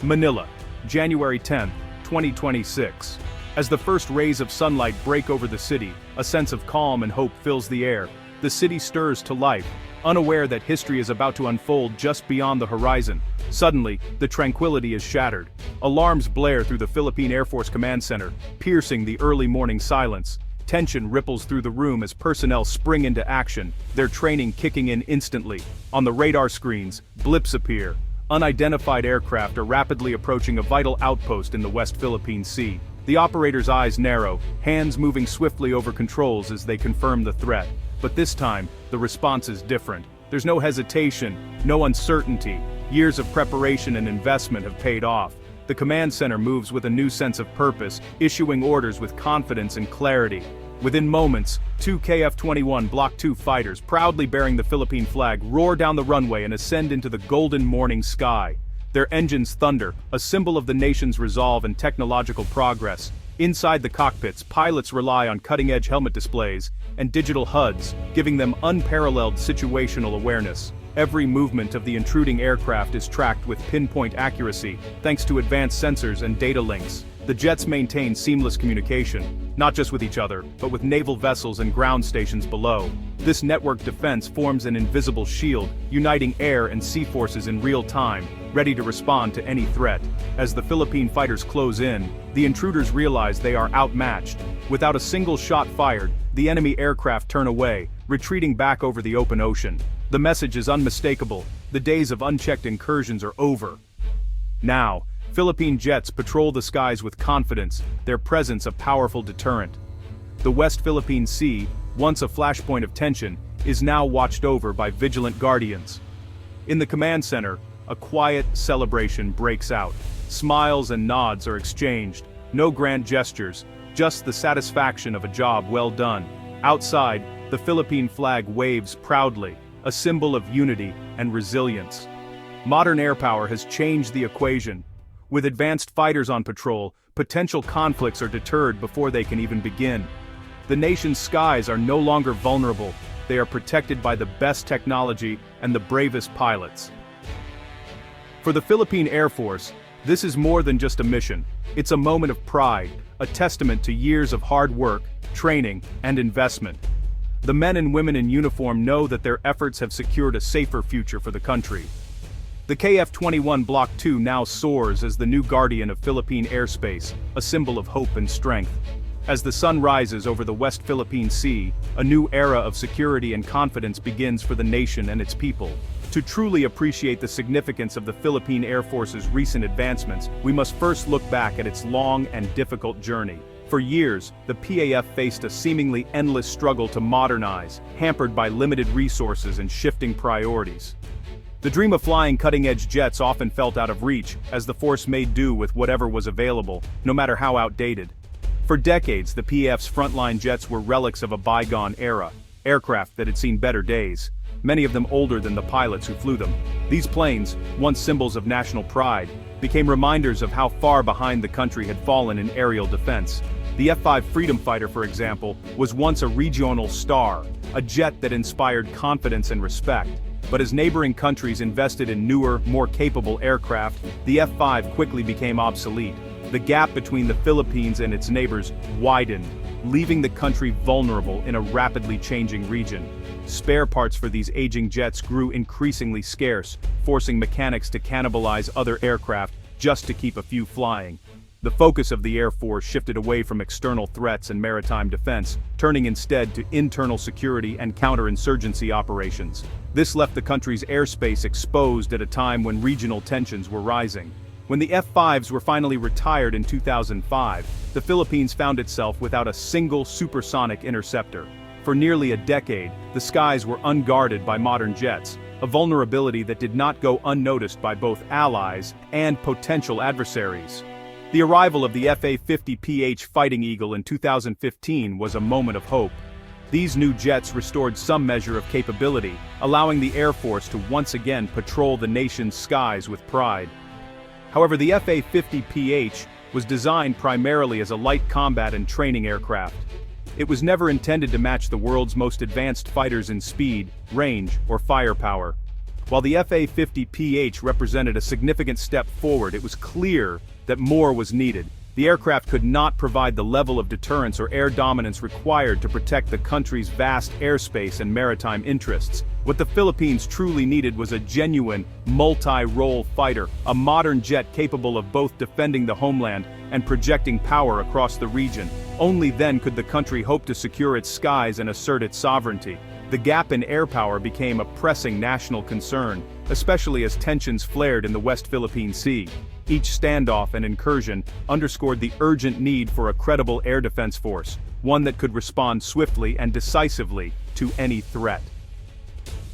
Manila, January 10, 2026. As the first rays of sunlight break over the city, a sense of calm and hope fills the air. The city stirs to life, unaware that history is about to unfold just beyond the horizon. Suddenly, the tranquility is shattered. Alarms blare through the Philippine Air Force Command Center, piercing the early morning silence. Tension ripples through the room as personnel spring into action, their training kicking in instantly. On the radar screens, blips appear. Unidentified aircraft are rapidly approaching a vital outpost in the West Philippine Sea. The operator's eyes narrow, hands moving swiftly over controls as they confirm the threat. But this time, the response is different. There's no hesitation, no uncertainty. Years of preparation and investment have paid off. The command center moves with a new sense of purpose, issuing orders with confidence and clarity. Within moments, two KF-21 Block II fighters, proudly bearing the Philippine flag, roar down the runway and ascend into the golden morning sky. Their engines thunder, a symbol of the nation's resolve and technological progress. Inside the cockpits, pilots rely on cutting-edge helmet displays and digital HUDs, giving them unparalleled situational awareness. Every movement of the intruding aircraft is tracked with pinpoint accuracy, thanks to advanced sensors and data links. The jets maintain seamless communication, not just with each other, but with naval vessels and ground stations below. This network defense forms an invisible shield, uniting air and sea forces in real time, ready to respond to any threat. As the Philippine fighters close in, the intruders realize they are outmatched. Without a single shot fired, the enemy aircraft turn away, retreating back over the open ocean. The message is unmistakable: the days of unchecked incursions are over. Now, Philippine jets patrol the skies with confidence, their presence a powerful deterrent. The West Philippine Sea, once a flashpoint of tension, is now watched over by vigilant guardians. In the command center, a quiet celebration breaks out. Smiles and nods are exchanged, no grand gestures, just the satisfaction of a job well done. Outside, the Philippine flag waves proudly, a symbol of unity and resilience. Modern air power has changed the equation. With advanced fighters on patrol, potential conflicts are deterred before they can even begin. The nation's skies are no longer vulnerable. They are protected by the best technology and the bravest pilots. For the Philippine Air Force, this is more than just a mission. It's a moment of pride, a testament to years of hard work, training, and investment. The men and women in uniform know that their efforts have secured a safer future for the country. The KF-21 Block II now soars as the new guardian of Philippine airspace, a symbol of hope and strength. As the sun rises over the West Philippine Sea, a new era of security and confidence begins for the nation and its people. To truly appreciate the significance of the Philippine Air Force's recent advancements, we must first look back at its long and difficult journey. For years, the PAF faced a seemingly endless struggle to modernize, hampered by limited resources and shifting priorities. The dream of flying cutting-edge jets often felt out of reach, as the force made do with whatever was available, no matter how outdated. For decades, the PAF's frontline jets were relics of a bygone era, aircraft that had seen better days, many of them older than the pilots who flew them. These planes, once symbols of national pride, became reminders of how far behind the country had fallen in aerial defense. The F-5 Freedom Fighter, for example, was once a regional star, a jet that inspired confidence and respect. But as neighboring countries invested in newer, more capable aircraft, the F-5 quickly became obsolete. The gap between the Philippines and its neighbors widened, leaving the country vulnerable in a rapidly changing region. Spare parts for these aging jets grew increasingly scarce, forcing mechanics to cannibalize other aircraft just to keep a few flying. The focus of the Air Force shifted away from external threats and maritime defense, turning instead to internal security and counterinsurgency operations. This left the country's airspace exposed at a time when regional tensions were rising. When the F-5s were finally retired in 2005, the Philippines found itself without a single supersonic interceptor. For nearly a decade, the skies were unguarded by modern jets, a vulnerability that did not go unnoticed by both allies and potential adversaries. The arrival of the F-A-50PH Fighting Eagle in 2015 was a moment of hope. These new jets restored some measure of capability, allowing the Air Force to once again patrol the nation's skies with pride. However, the F-A-50PH was designed primarily as a light combat and training aircraft. It was never intended to match the world's most advanced fighters in speed, range, or firepower. While the FA-50PH represented a significant step forward, it was clear that more was needed. The aircraft could not provide the level of deterrence or air dominance required to protect the country's vast airspace and maritime interests. What the Philippines truly needed was a genuine, multi-role fighter, a modern jet capable of both defending the homeland and projecting power across the region. Only then could the country hope to secure its skies and assert its sovereignty. The gap in air power became a pressing national concern, especially as tensions flared in the West Philippine Sea. Each standoff and incursion underscored the urgent need for a credible air defense force, one that could respond swiftly and decisively to any threat.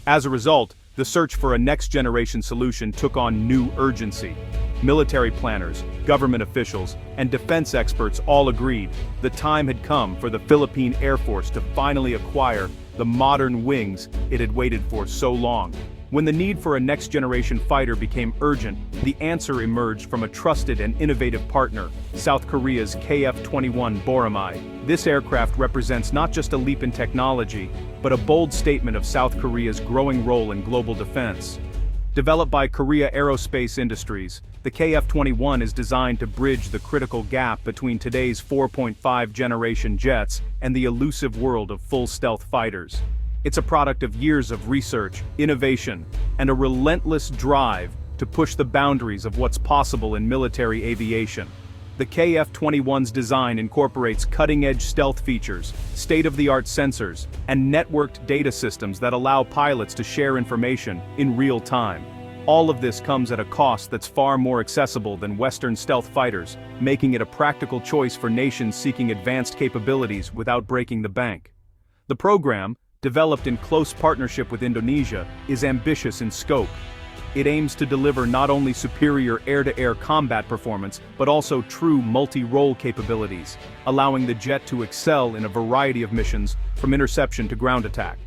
As a result, the search for a next-generation solution took on new urgency. Military planners, government officials, and defense experts all agreed the time had come for the Philippine Air Force to finally acquire the modern wings it had waited for so long. When the need for a next-generation fighter became urgent, the answer emerged from a trusted and innovative partner, South Korea's KF-21 Boramae. This aircraft represents not just a leap in technology, but a bold statement of South Korea's growing role in global defense. Developed by Korea Aerospace Industries, the KF-21 is designed to bridge the critical gap between today's 4.5-generation jets and the elusive world of full-stealth fighters. It's a product of years of research, innovation, and a relentless drive to push the boundaries of what's possible in military aviation. The KF-21's design incorporates cutting-edge stealth features, state-of-the-art sensors, and networked data systems that allow pilots to share information in real time. All of this comes at a cost that's far more accessible than Western stealth fighters, making it a practical choice for nations seeking advanced capabilities without breaking the bank. The program, developed in close partnership with Indonesia, is ambitious in scope. It aims to deliver not only superior air-to-air combat performance, but also true multi-role capabilities, allowing the jet to excel in a variety of missions, from interception to ground attack.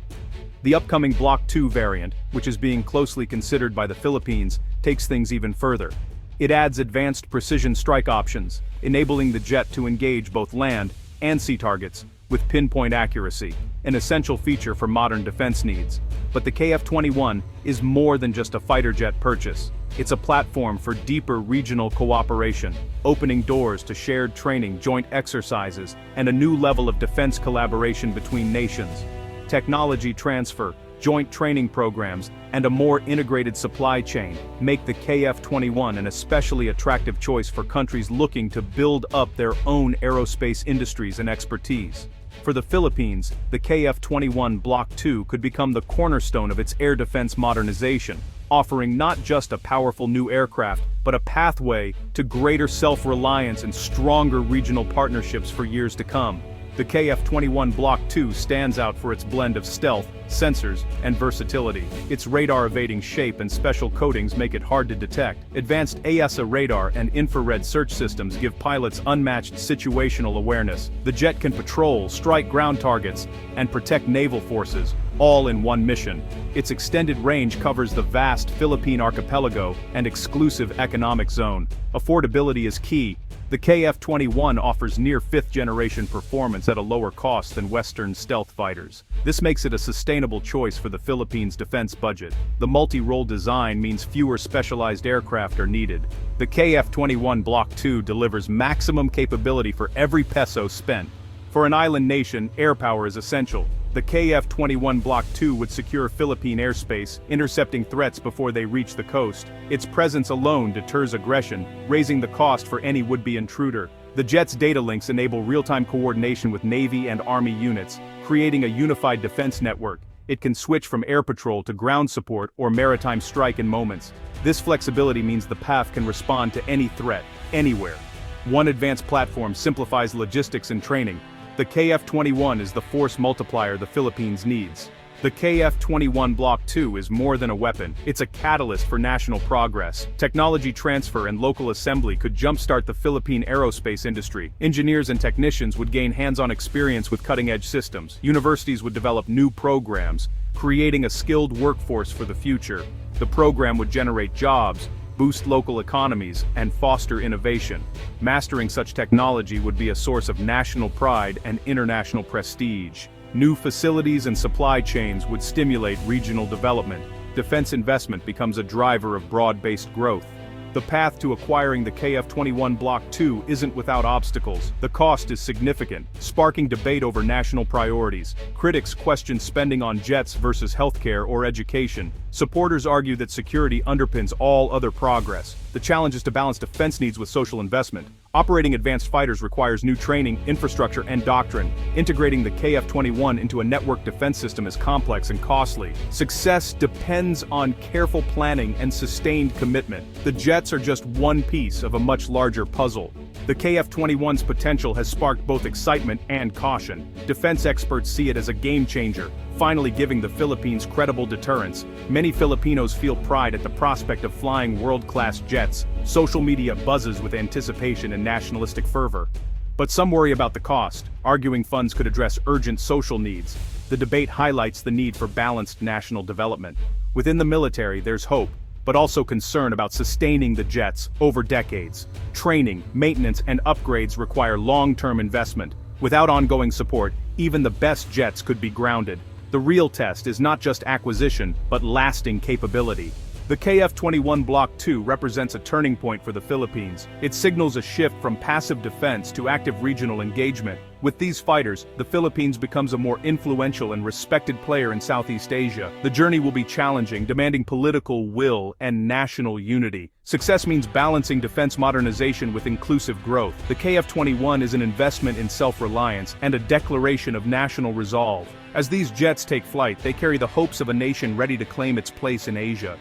The upcoming Block II variant, which is being closely considered by the Philippines, takes things even further. It adds advanced precision strike options, enabling the jet to engage both land and sea targets with pinpoint accuracy, an essential feature for modern defense needs. But the KF-21 is more than just a fighter jet purchase. It's a platform for deeper regional cooperation, opening doors to shared training, joint exercises, and a new level of defense collaboration between nations. Technology transfer, joint training programs, and a more integrated supply chain make the KF-21 an especially attractive choice for countries looking to build up their own aerospace industries and expertise. For the Philippines, the KF-21 Block II could become the cornerstone of its air defense modernization, offering not just a powerful new aircraft, but a pathway to greater self-reliance and stronger regional partnerships for years to come. The KF-21 Block II stands out for its blend of stealth, sensors, and versatility. Its radar-evading shape and special coatings make it hard to detect. Advanced AESA radar and infrared search systems give pilots unmatched situational awareness. The jet can patrol, strike ground targets, and protect naval forces, all in one mission. Its extended range covers the vast Philippine archipelago and exclusive economic zone. Affordability is key. The KF-21 offers near fifth-generation performance at a lower cost than Western stealth fighters. This makes it a sustainable choice for the Philippines' defense budget. The multi-role design means fewer specialized aircraft are needed. The KF-21 Block II delivers maximum capability for every peso spent. For an island nation, air power is essential. The KF-21 Block II would secure Philippine airspace, intercepting threats before they reach the coast. Its presence alone deters aggression, raising the cost for any would-be intruder. The jet's data links enable real-time coordination with Navy and Army units, creating a unified defense network. It can switch from air patrol to ground support or maritime strike in moments. This flexibility means the PAF can respond to any threat, anywhere. One advanced platform simplifies logistics and training. The KF-21 is the force multiplier the Philippines needs. The KF-21 Block II is more than a weapon, it's a catalyst for national progress. Technology transfer and local assembly could jumpstart the Philippine aerospace industry. Engineers and technicians would gain hands-on experience with cutting-edge systems. Universities would develop new programs, creating a skilled workforce for the future. The program would generate jobs, boost local economies, and foster innovation. Mastering such technology would be a source of national pride and international prestige. New facilities and supply chains would stimulate regional development. defense investment becomes a driver of broad-based growth. The path to acquiring the KF-21 Block II isn't without obstacles. The cost is significant, sparking debate over national priorities. Critics question spending on jets versus healthcare or education. Supporters argue that security underpins all other progress. The challenge is to balance defense needs with social investment. Operating advanced fighters requires new training, infrastructure, and doctrine. Integrating the KF-21 into a network defense system is complex and costly. Success depends on careful planning and sustained commitment. The jets are just one piece of a much larger puzzle. The KF-21's potential has sparked both excitement and caution. Defense experts see it as a game-changer, finally giving the Philippines credible deterrence. Many Filipinos feel pride at the prospect of flying world-class jets. Social media buzzes with anticipation and nationalistic fervor. But some worry about the cost, arguing funds could address urgent social needs. The debate highlights the need for balanced national development. Within the military, there's hope, but also concern about sustaining the jets over decades. Training, maintenance, and upgrades require long-term investment. Without ongoing support, even the best jets could be grounded. The real test is not just acquisition, but lasting capability. The KF-21 Block II represents a turning point for the Philippines. It signals a shift from passive defense to active regional engagement. With these fighters, the Philippines becomes a more influential and respected player in Southeast Asia. The journey will be challenging, demanding political will and national unity. Success means balancing defense modernization with inclusive growth. The KF-21 is an investment in self-reliance and a declaration of national resolve. As these jets take flight, they carry the hopes of a nation ready to claim its place in Asia.